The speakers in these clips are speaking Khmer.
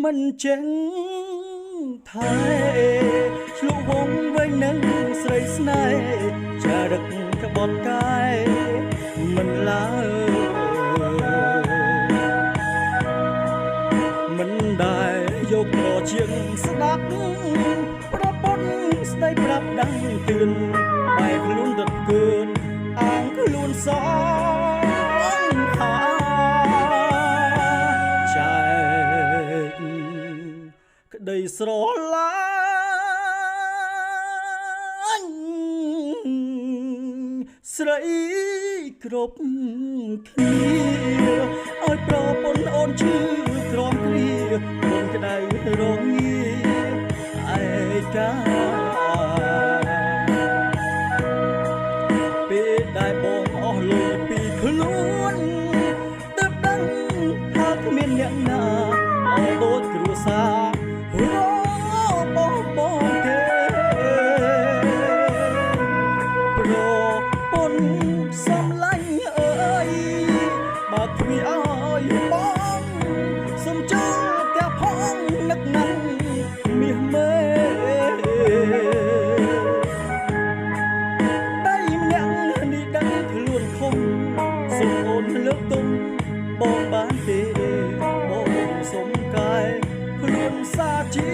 មិនចេញថែឆ្លុះវងវែងនឹងស្រីស្នេហ៍ចារឹកក្បត់កាយមិនឡើមិនដែលយកត្រជាងស្ដាប់ប្រពន្ធស្ដីប្រាប់ដឹងទឿនបែកខ្លួនរត់កើនអាងខ្លួនសងហាចែកក្ដីស្រឡាញ់ស្រីគ្រប់គ្នាឲ្យប្រពន្ធអូនឈឺក្រំគ្រាអូនក្ដៅរងាឯកាពេលដែលបងអស់លុយពីខ្លួនទើបដឹងថាគ្មានអ្នកណាអោដូចគ្រួសាររបងទេប្រពន្ធសំឡាញ់អើយបើគ្មានអើយបងសុំចូលផ្ទះផងនឹកណាស់មាសមេដៃម្នាក់នេះដឹងខ្លួនខំសុំអូនលើកទុំបងបានទេបងសុំកាយខ្លួនសាជី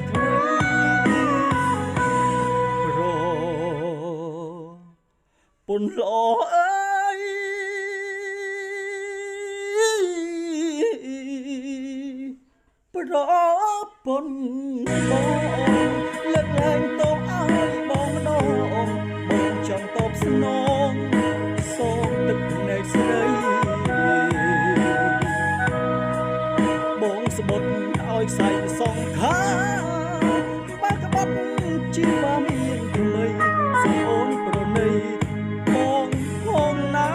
ប្រពន្ធល្អអើយប្រពន្ធបងលើកលែងតោឲ្យបងម្ដងបងចង់តបស្នងសងទឹកភ្នែកស្រីបងស្បត់ឲ្យខ្សែសងខាបើក្បត់ជីវាមានថ្មីសូមអូនប្រណីបងផងណា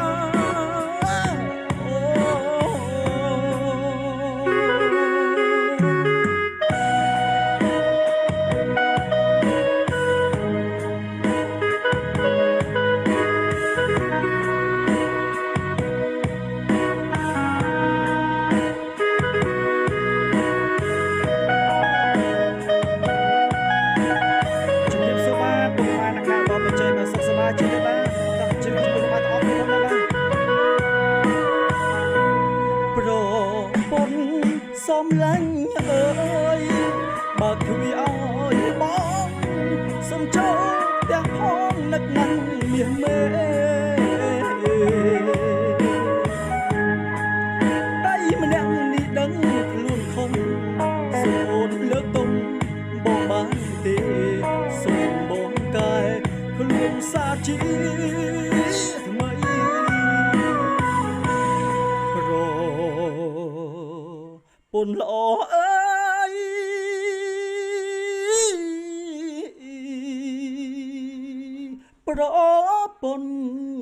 ប្រពន្ធសំឡាញ់អើយបើគ្មានអើយបងសុំចូលផ្ទះផងនឹកណាស់មាសមេដៃម្នាក់នេះដឹងខ្លួនខំសូមអូនលើកទុំបងបានទេសូមបងកែខ្លួនសាជីថ្មីពន្ធល្អអើយប្រពន្ធ